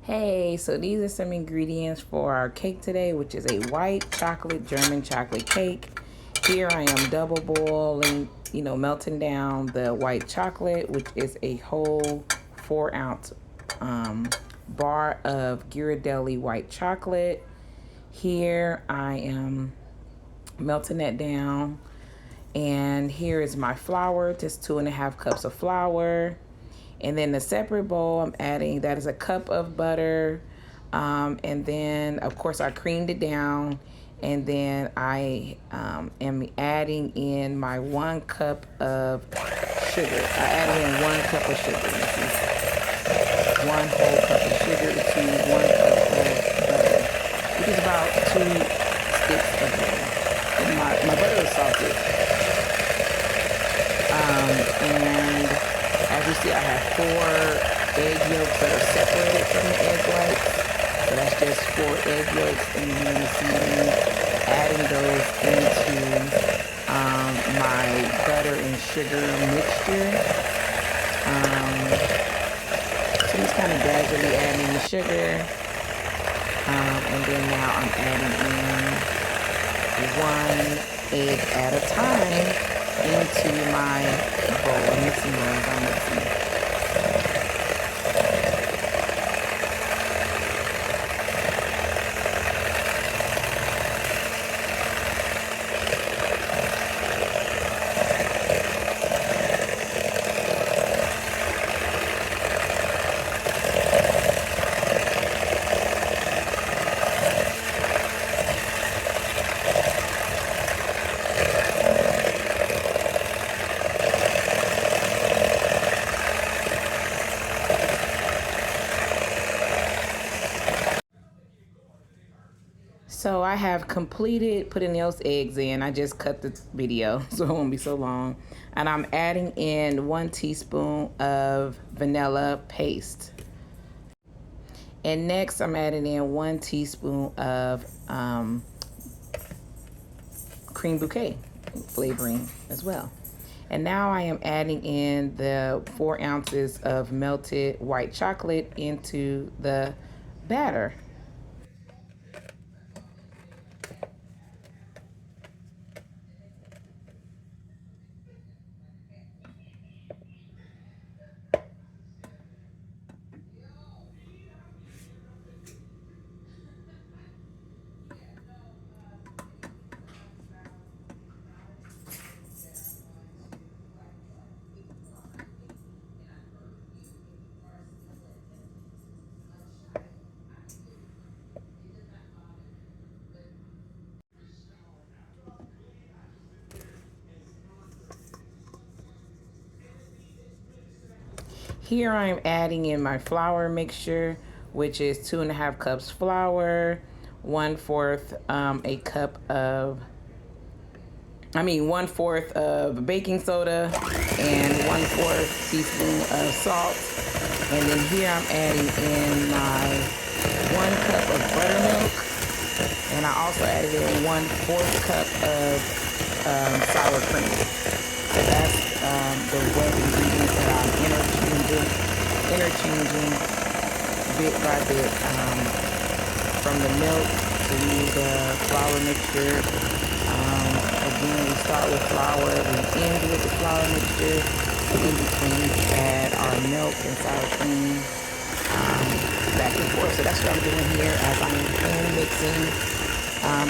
Hey, so these are some ingredients for our cake today, which is a white chocolate German chocolate cake. Here I am double boiling, melting down the white chocolate, which is a whole 4 ounce bar of Ghirardelli white chocolate. Here I am melting that down. And here is my flour, just 2.5 cups of flour. And then the separate bowl, I'm adding, that is a cup of butter. And then, of course, I creamed it down. And then I am adding in my 1 cup of sugar. I added in 1 cup of sugar. This is 1 whole cup of sugar to 1 cup of butter, which is about 2 sticks of butter. And my butter is salted. And as you see, I have 4 egg yolks that are separated from the egg whites. So that's just 4 egg yolks, and then you see me adding those into my butter and sugar mixture. So just kind of gradually adding the sugar. And then now I'm adding in 1 egg at a time into my bowl. I'm mixing those. I'm mixing. So I have completed putting those eggs in. I just cut the video so it won't be so long. And I'm adding in 1 teaspoon of vanilla paste. And next I'm adding in 1 teaspoon of cream bouquet flavoring as well. And now I am adding in the 4 ounces of melted white chocolate into the batter. Here I'm adding in my flour mixture, which is 2.5 cups flour, 1/4 a cup of, 1/4 of baking soda, and 1/4 teaspoon of salt. And then here I'm adding in my 1 cup of buttermilk, and I also added in 1/4 cup of sour cream. So that's the wet ingredients that I'm interchanging bit by bit from the milk to the flour mixture. Again, we start with flour, we end with the flour mixture. In between, we add our milk and sour cream back and forth. So that's what I'm doing here as I'm hand mixing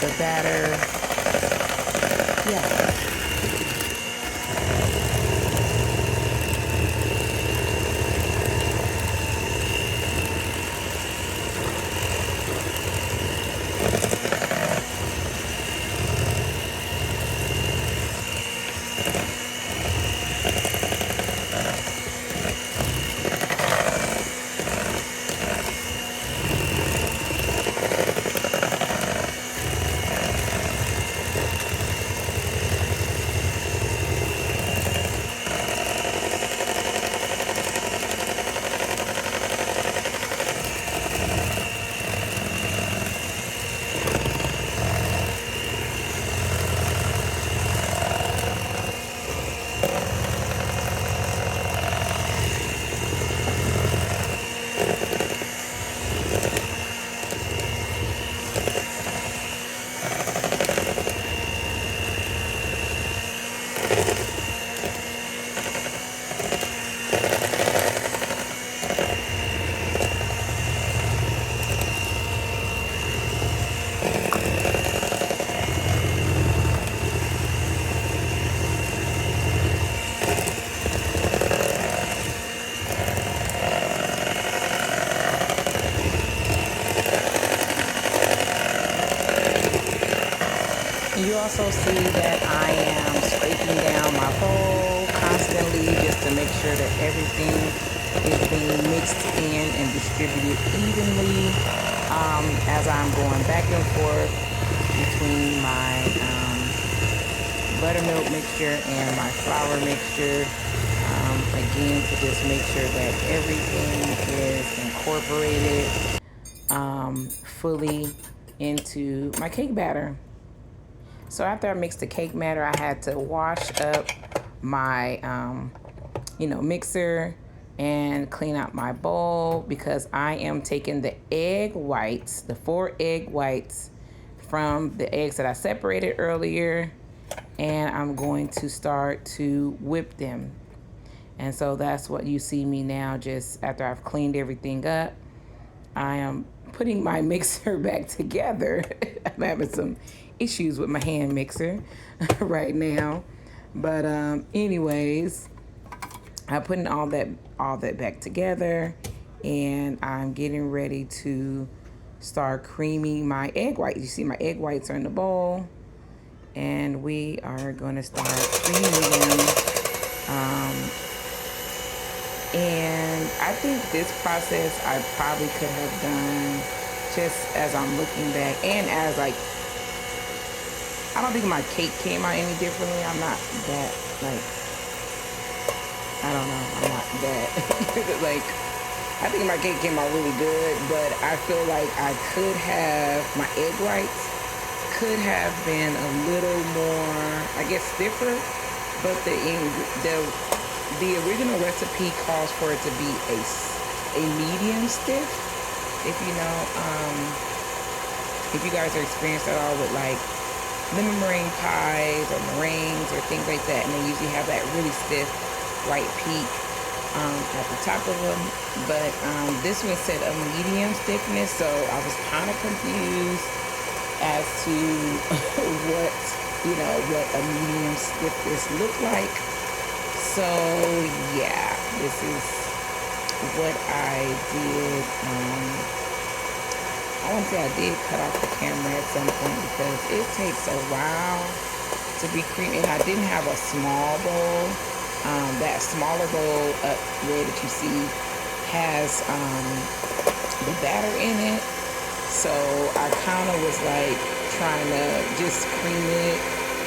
the batter. Yeah. also see that I am scraping down my bowl constantly just to make sure that everything is being mixed in and distributed evenly as I'm going back and forth between my buttermilk mixture and my flour mixture. Again, to just make sure that everything is incorporated fully into my cake batter. So after I mixed the cake batter, I had to wash up my, mixer and clean out my bowl because I am taking the egg whites, the 4 egg whites from the eggs that I separated earlier, and I'm going to start to whip them. And so that's what you see me now, just after I've cleaned everything up. I am putting my mixer back together. I'm having some issues with my hand mixer right now. But anyways, I'm putting all that back together, and I'm getting ready to start creaming my egg whites. You see my egg whites are in the bowl, and we are going to start creaming them. And I think this process I probably could have done just as I'm looking back, and as like, I don't think my cake came out any differently. I'm not that, like, I don't know, I'm not that, like, I think my cake came out really good, but I feel like I could have, my egg whites could have been a little more, I guess, stiffer, but the original recipe calls for it to be a medium stiff. If you know, if you guys are experienced at all with like lemon meringue pies or meringues or things like that, and they usually have that really stiff white peak at the top of them. But this one said a medium stiffness, so I was kind of confused as to what a medium stiffness looked like. So yeah, this is what I did. I want to say I did cut off the camera at some point because it takes a while to be creamy. And I didn't have a small bowl. That smaller bowl up there that you see has the batter in it. So I kind of was like trying to just cream it,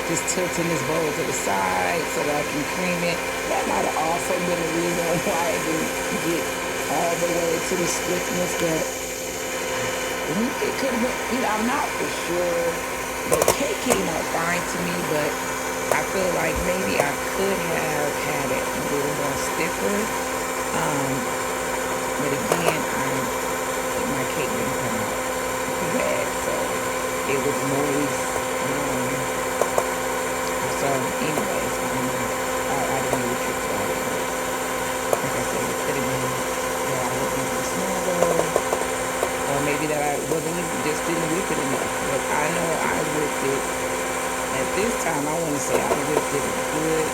just tilting this bowl to the side so that I can cream it. That might have also been the reason why I didn't get all the way to the stiffness that it could have been. I'm not for sure. The cake came out fine to me, but I feel like maybe I could have had it a little more stiffer. But again, my cake didn't come out too bad, so it was moist. So anyways, I didn't really trick about it. Like I said, it could have been that I wasn't using a small bowl, or maybe that I wasn't even, just didn't whip it enough. But I know I whipped it. At this time, I want to say I whipped it a good,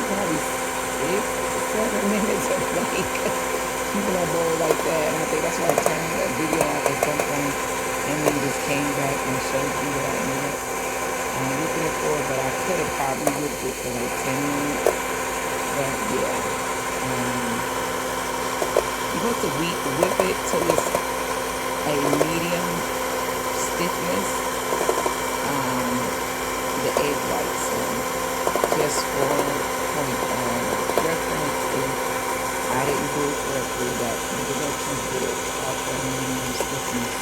probably 6-7 minutes of like keeping a bowl like that. And I think that's why I turned that video out at some point and then just came back and showed you what I ended up whipping it for. But I could have probably whipped it for like 10 minutes. But yeah, you're supposed to whip it till it's a medium stiffness. The egg whites, just for point of reference, if I didn't do it correctly, that the directions did offer medium stiffness.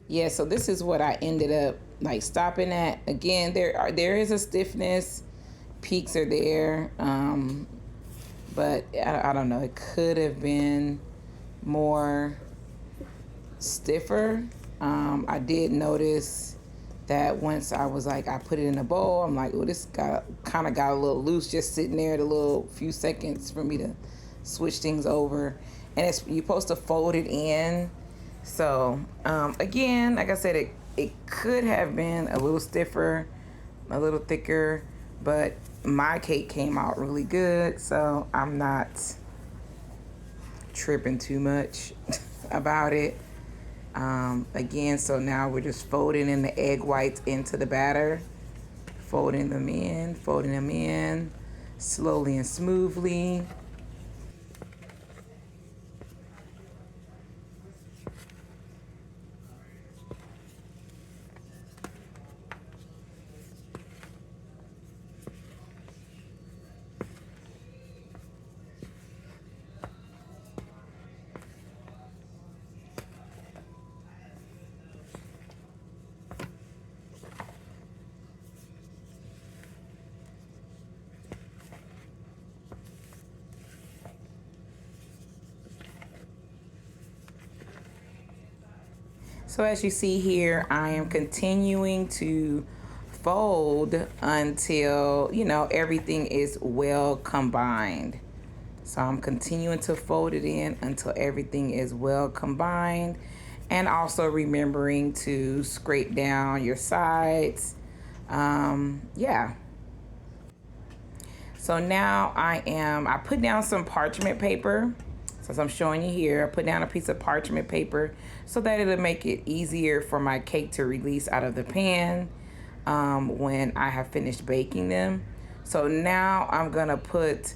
Yeah, so this is what I ended up like stopping at. Again, there is a stiffness, peaks are there, but I don't know. It could have been more stiffer. I did notice that once I was like, I put it in a bowl, I'm like, oh, this kind of got a little loose just sitting there the little few seconds for me to switch things over. And you're supposed to fold it in. So again, like I said, it could have been a little stiffer, a little thicker, but my cake came out really good, so I'm not tripping too much. about it. Again, so now we're just folding in the egg whites into the batter, folding them in, slowly and smoothly. So as you see here, I am continuing to fold until, you know, everything is well combined. So I'm continuing to fold it in until everything is well combined, and also remembering to scrape down your sides. Yeah. So now I put down some parchment paper. So as I'm showing you here, I put down a piece of parchment paper so that it'll make it easier for my cake to release out of the pan when I have finished baking them. So now I'm gonna put,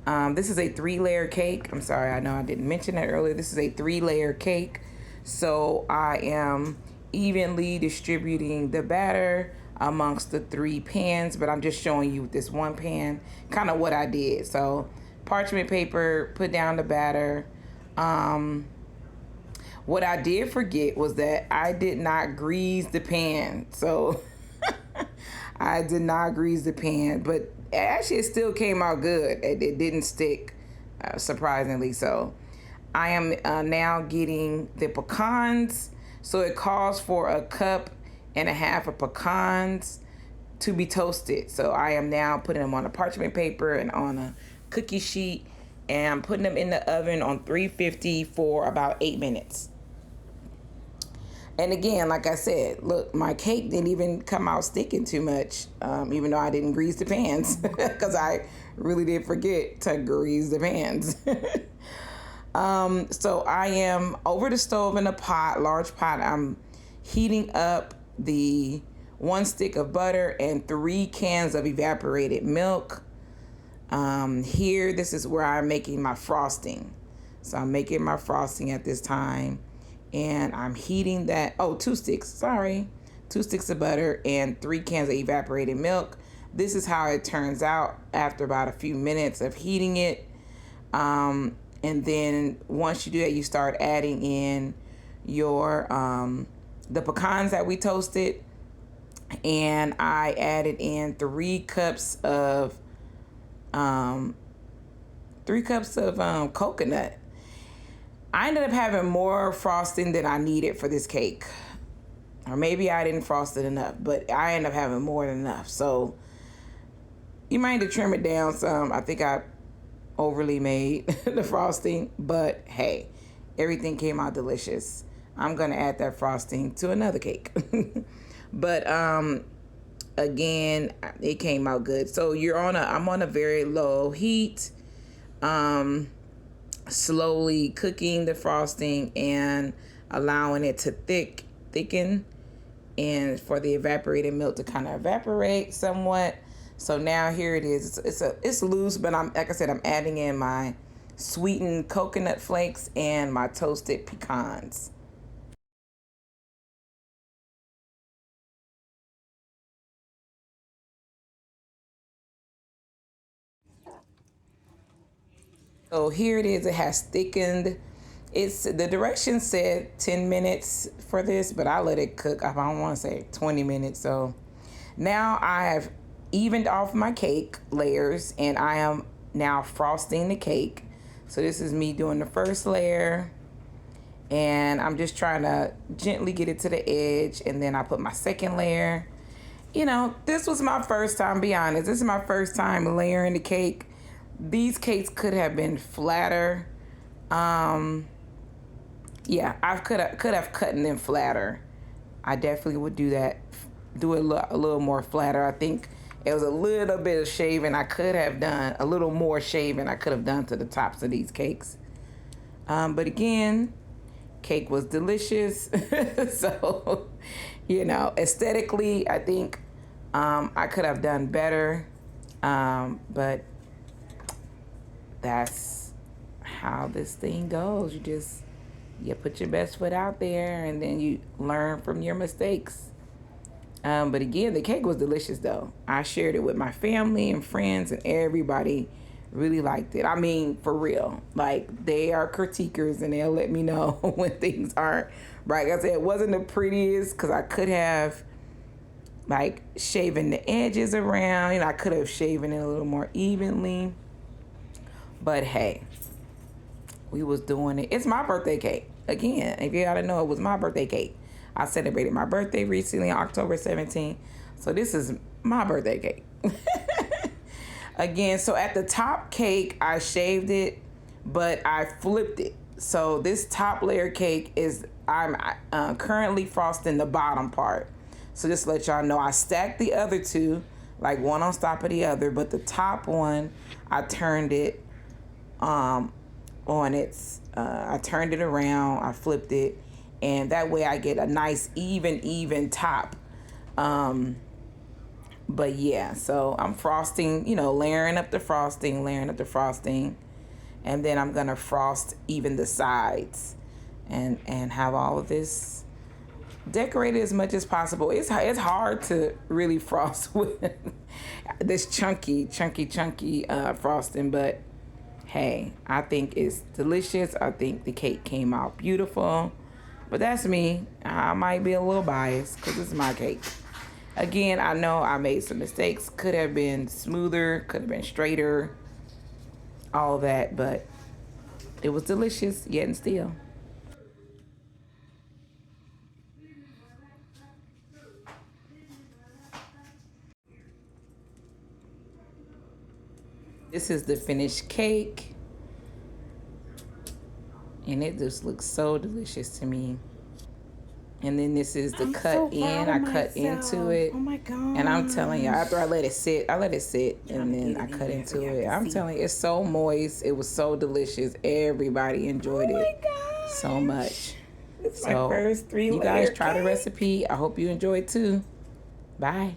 this is a 3-layer cake. I'm sorry, I know I didn't mention that earlier. This is a 3-layer cake. So I am evenly distributing the batter amongst the 3 pans, but I'm just showing you with this one pan kind of what I did. So parchment paper, put down the batter. What I did forget was that I did not grease the pan. So I did not grease the pan, but actually it still came out good. It didn't stick, surprisingly so. I am now getting the pecans. So it calls for 1.5 cups of pecans to be toasted. So I am now putting them on a parchment paper and on a cookie sheet, and I'm putting them in the oven on 350 for about 8 minutes. And again, like I said, look, my cake didn't even come out sticking too much, even though I didn't grease the pans, because I really did forget to grease the pans. So I am over the stove in a pot, large pot. I'm heating up the 1 stick of butter and 3 cans of evaporated milk. Here, this is where I'm making my frosting. So I'm making my frosting at this time, and I'm heating that, 2 sticks, sorry. 2 sticks of butter and 3 cans of evaporated milk. This is how it turns out after about a few minutes of heating it. And then once you do that, you start adding in your, the pecans that we toasted. And I added in 3 cups of coconut. I ended up having more frosting than I needed for this cake. Or maybe I didn't frost it enough, but I ended up having more than enough. So you might need to trim it down some. I think I overly made the frosting, but hey, everything came out delicious. I'm gonna add that frosting to another cake. But again, it came out good. So I'm on a very low heat, slowly cooking the frosting and allowing it to thicken, and for the evaporated milk to kind of evaporate somewhat. So now here it is. It's loose, but like I said, I'm adding in my sweetened coconut flakes and my toasted pecans. So here it is. It has thickened. The directions said 10 minutes for this, but I let it cook. I don't want to say 20 minutes. So now I have evened off my cake layers, and I am now frosting the cake. So this is me doing the first layer, and I'm just trying to gently get it to the edge, and then I put my second layer. You know, this was my first time, be honest. This is my first time layering the cake. These cakes could have been flatter. Yeah, I could have cut them flatter. I definitely would do that. Do it a little more flatter. I think it was a little bit of shaving I could have done, a little more shaving I could have done to the tops of these cakes. But again, Cake was delicious. So, you know, aesthetically, I think I could have done better. But that's how this thing goes. You put your best foot out there and then you learn from your mistakes. But again, the cake was delicious though. I shared it with my family and friends, and everybody really liked it. I mean, for real. Like, they are critiquers and they'll let me know when things aren't right. Like I said, it wasn't the prettiest because I could have like shaven the edges around. You know, I could have shaven it a little more evenly. But hey, we was doing it. It's my birthday cake. Again, if you gotta know, it was my birthday cake. I celebrated my birthday recently on October 17th. So this is my birthday cake. Again, so at the top cake, I shaved it, but I flipped it. So this top layer cake is, I'm currently frosting the bottom part. So just to let y'all know, I stacked the other two, like one on top of the other, but the top one, I turned it on its, I turned it around, I flipped it, and that way I get a nice even top. But yeah, so I'm frosting, you know, layering up the frosting, and then I'm gonna frost even the sides, and have all of this decorated as much as possible. It's hard to really frost with this chunky frosting, but hey, I think it's delicious. I think the cake came out beautiful, but that's me. I might be a little biased because it's my cake. Again, I know I made some mistakes. Could have been smoother, could have been straighter, all that, but it was delicious, yet and still. This is the finished cake, and it just looks so delicious to me. And then this is the cut in. I cut into it. Oh my god! And I'm telling you, after I let it sit, and then I cut into it. I'm telling you, it's so moist. It was so delicious. Everybody enjoyed it so much. It's my first 3 you guys try the recipe. I hope you enjoy it too. Bye.